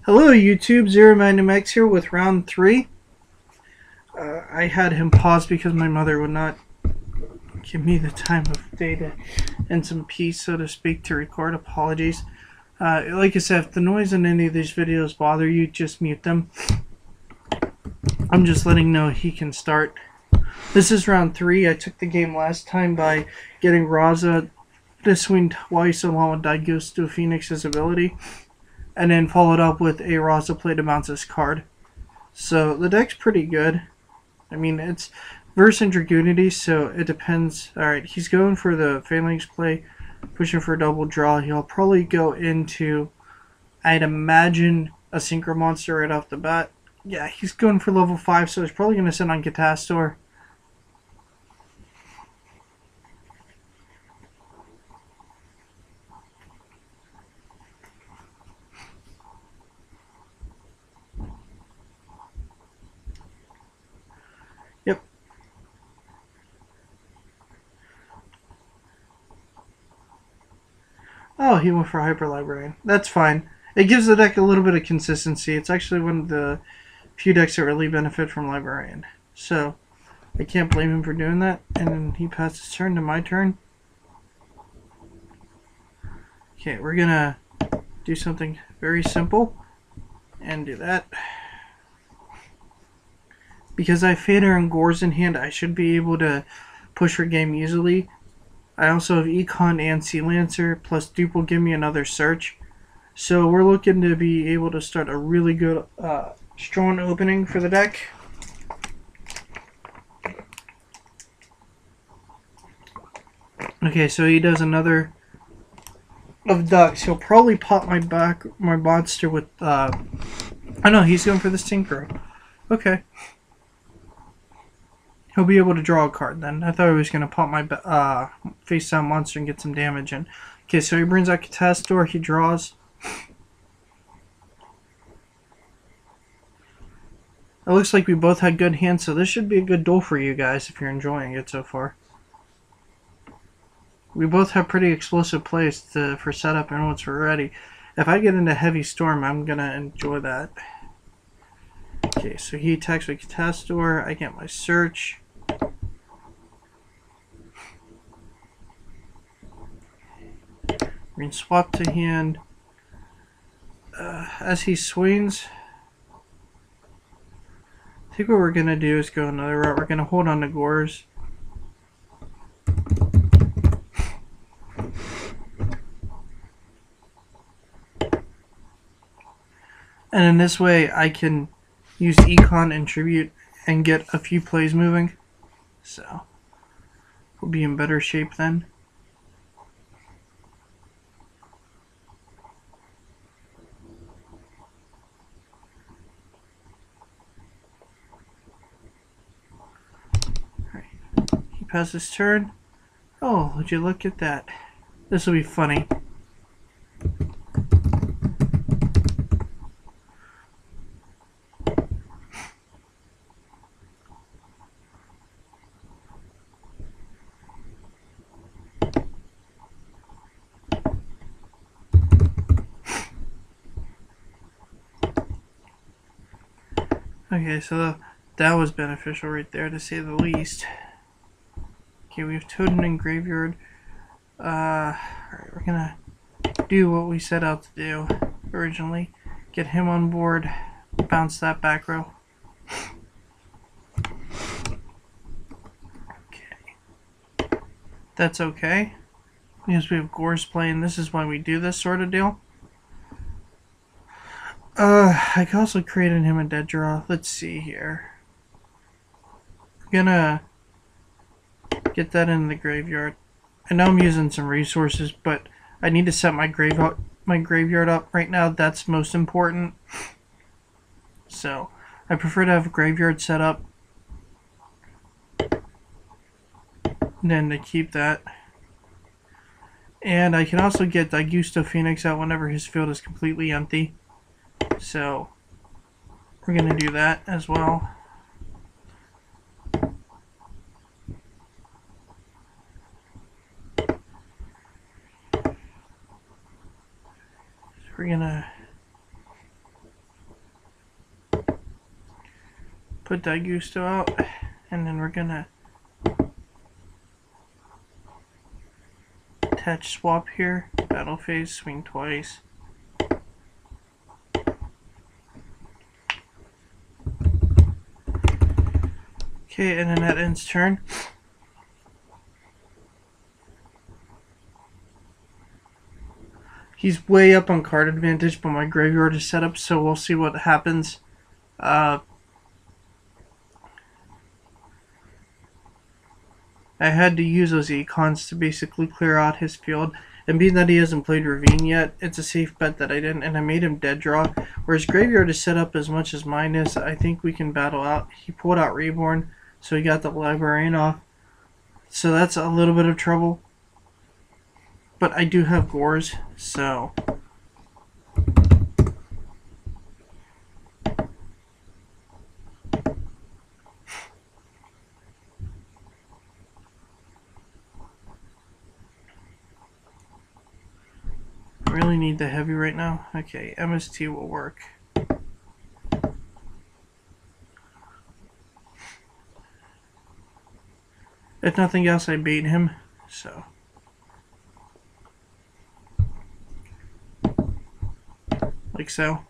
Hello YouTube, ZeroMagnumX here with round 3. I had him pause because my mother would not give me the time of day to, and some peace, so to speak, to record. Apologies. Like I said, if the noise in any of these videos bother you, just mute them. I'm just letting know he can start. This is round 3. I took the game last time by getting Raza to swing twice along with Daigusto Phoenix's ability, and then followed up with a Raza play to bounce his card. So the deck's pretty good. I mean, it's versus Dragunity, so it depends. Alright, he's going for the Phalanx play, pushing for a double draw. He'll probably go into, I'd imagine, a Synchro Monster right off the bat. Yeah, he's going for level 5, so he's probably going to send on Catastor. Yep. Oh, he went for Hyper Librarian. That's fine. It gives the deck a little bit of consistency. It's actually one of the few decks that really benefit from Librarian. So, I can't blame him for doing that. And then he passed his turn to my turn. Okay, we're gonna do something very simple and do that. Because I have Fader and Gores in hand, I should be able to push her game easily. I also have Econ and Sea Lancer, plus Dupe will give me another search. So we're looking to be able to start a really good, strong opening for the deck. Okay, so he does another of ducks. He'll probably pop my monster with, oh no, he's going for the Synchro. Okay. He'll be able to draw a card then. I thought he was going to pop my face down monster and get some damage in. Okay, so he brings out Catastor, he draws. It looks like we both had good hands, so this should be a good duel for you guys if you're enjoying it so far. We both have pretty explosive plays for setup and once we're ready. If I get into Heavy Storm, I'm going to enjoy that. Okay, so he attacks with Catastor, I get my search. Green swap to hand. As he swings, I think what we're going to do is go another route. We're going to hold on to Gores. And in this way, I can use Econ and Tribute and get a few plays moving. So, we'll be in better shape then. Pass his turn. Oh, would you look at that? This will be funny. Okay, so that was beneficial right there, to say the least. Okay, we have Totem in Graveyard. Alright, we're gonna do what we set out to do originally. Get him on board, bounce that back row. Okay. That's okay. Because we have Gores playing, this is why we do this sort of deal. I could also create in him a dead draw. Let's see here. We're gonna get that in the graveyard. I know I'm using some resources, but I need to set my graveyard up right now. That's most important. So I prefer to have a graveyard set up than to keep that. And I can also get Daigusto Phoenix out whenever his field is completely empty. So we're going to do that as well. We're going to Put Daigusto out, and then we're gonna attach swap here. Battle phase, swing twice. Okay, and then that ends turn. He's way up on card advantage, but my graveyard is set up, so we'll see what happens. I had to use those econs to basically clear out his field. And being that he hasn't played Ravine yet, it's a safe bet that I didn't. And I made him dead draw. Whereas graveyard is set up as much as mine is, I think we can battle out. He pulled out Reborn, so he got the Librarian off. So that's a little bit of trouble. But I do have Gores, so... I really need the heavy right now. Okay, MST will work. If nothing else, I bait him, so... like so.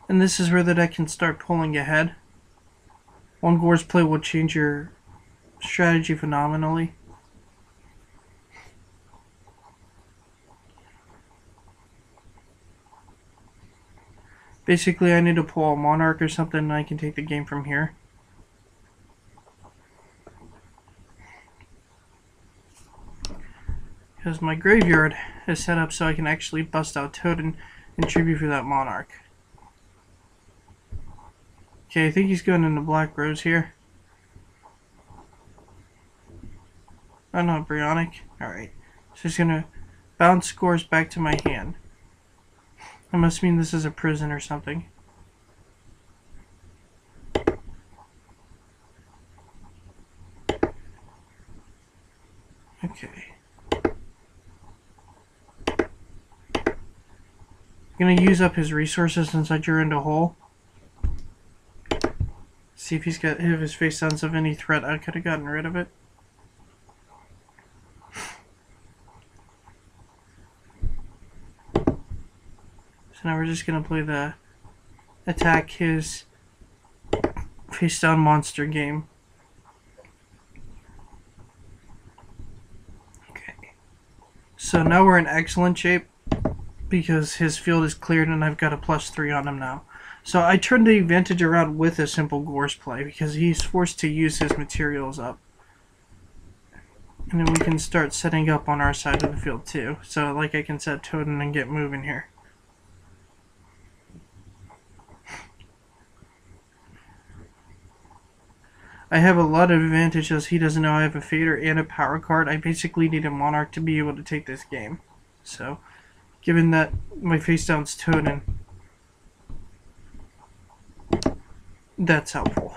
And this is where the deck can start pulling ahead. One Gore's play will change your strategy phenomenally. Basically, I need to pull a Monarch or something and I can take the game from here. Because my graveyard is set up so I can actually bust out Totem and tribute for that Monarch. Okay, I think he's going into Black Rose here. Oh no, Brionic. Alright. So he's gonna bounce scores back to my hand. That must mean this is a prison or something. Okay. I'm gonna use up his resources since I drew into a hole. See if if his face sounds of any threat. I could have gotten rid of it. So now we're just gonna play the attack his face down monster game. Okay. So now we're in excellent shape because his field is cleared and I've got a +3 on him now. So I turned the advantage around with a simple Gores play because he's forced to use his materials up. And then we can start setting up on our side of the field too. So like I can set Totem and get moving here. I have a lot of advantages. He doesn't know I have a Fader and a power card. I basically need a Monarch to be able to take this game. So, given that my face down's Totem, that's helpful.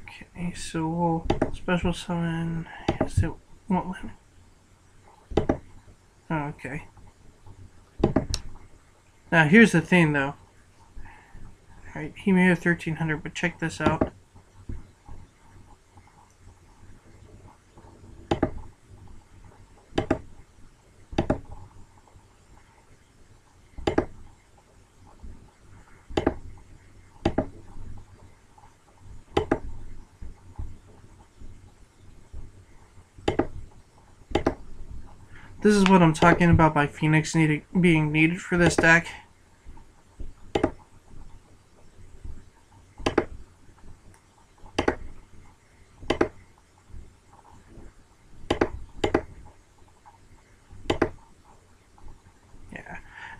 Okay, so we'll special summon. Yes, it won't let me. Oh, okay. Now here's the thing though. Alright, he may have 1300, but check this out. This is what I'm talking about by Phoenix being needed for this deck.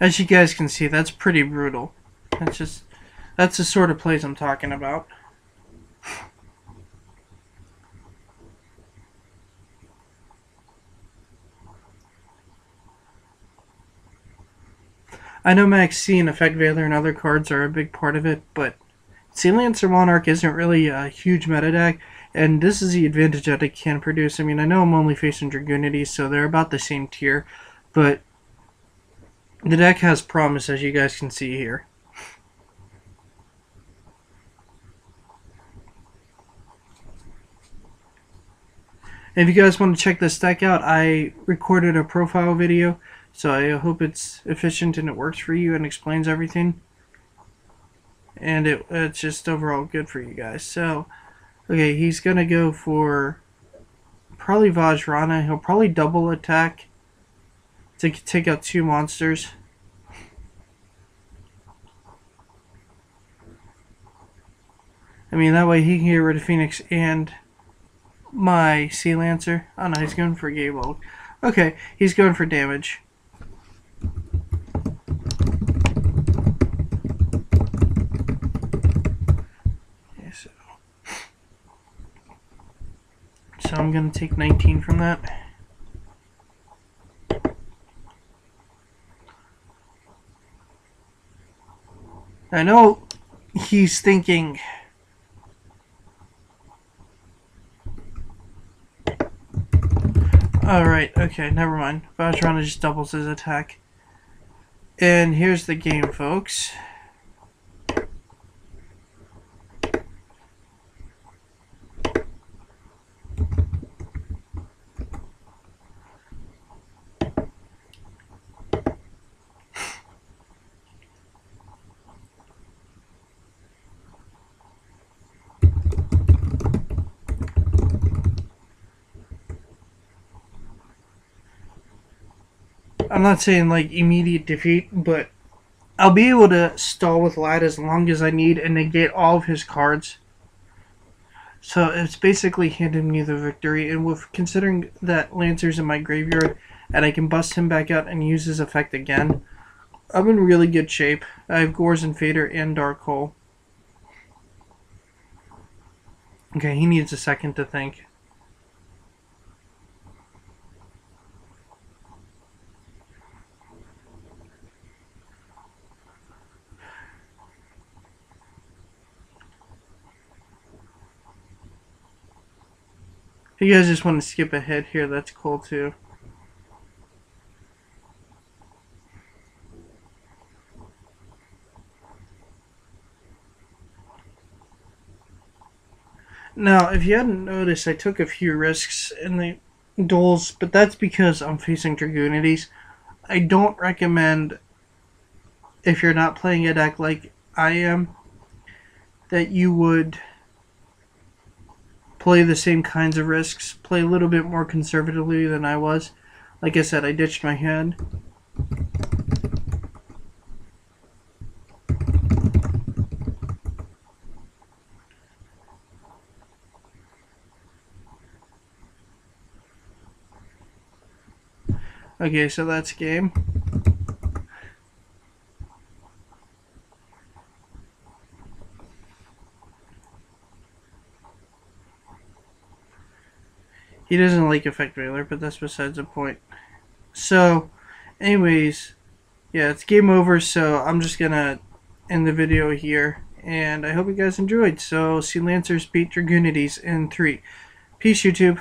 As you guys can see, that's pretty brutal. That's the sort of plays I'm talking about. I know Max C and Effect Veiler and other cards are a big part of it, but Sealancer Monarch isn't really a huge meta deck, and this is the advantage that it can produce. I mean, I know I'm only facing Dragunity, so they're about the same tier, but the deck has promise, as you guys can see here. If you guys want to check this deck out, I recorded a profile video, so I hope it's efficient and it works for you and explains everything. And it's just overall good for you guys. So, okay, he's going to go for probably Vajrana. He'll probably double attack to take out 2 monsters. I mean, that way he can get rid of Phoenix and my Sea Lancer. Oh no, he's going for Gable. Okay, he's going for damage. Okay, so I'm going to take 19 from that. I know he's thinking, alright, okay, never mind. Vajrana just doubles his attack. And here's the game, folks. I'm not saying like immediate defeat, but I'll be able to stall with Lad as long as I need and negate all of his cards. So it's basically handed me the victory, and with considering that Lancer's in my graveyard and I can bust him back out and use his effect again, I'm in really good shape. I have Gores and Fader and Dark Hole. Okay, he needs a second to think. If you guys just want to skip ahead here, that's cool too. Now, if you hadn't noticed, I took a few risks in the duels, but that's because I'm facing Dragunities. I don't recommend, if you're not playing a deck like I am, that you would play the same kinds of risks. Play a little bit more conservatively than I was. Like I said, I ditched my hand. Okay, so that's game. He doesn't like Effect Veiler, but that's besides the point. So, anyways, yeah, it's game over, so I'm just gonna end the video here. And I hope you guys enjoyed. So, Sea Lancers beat Dragunities in 3. Peace, YouTube.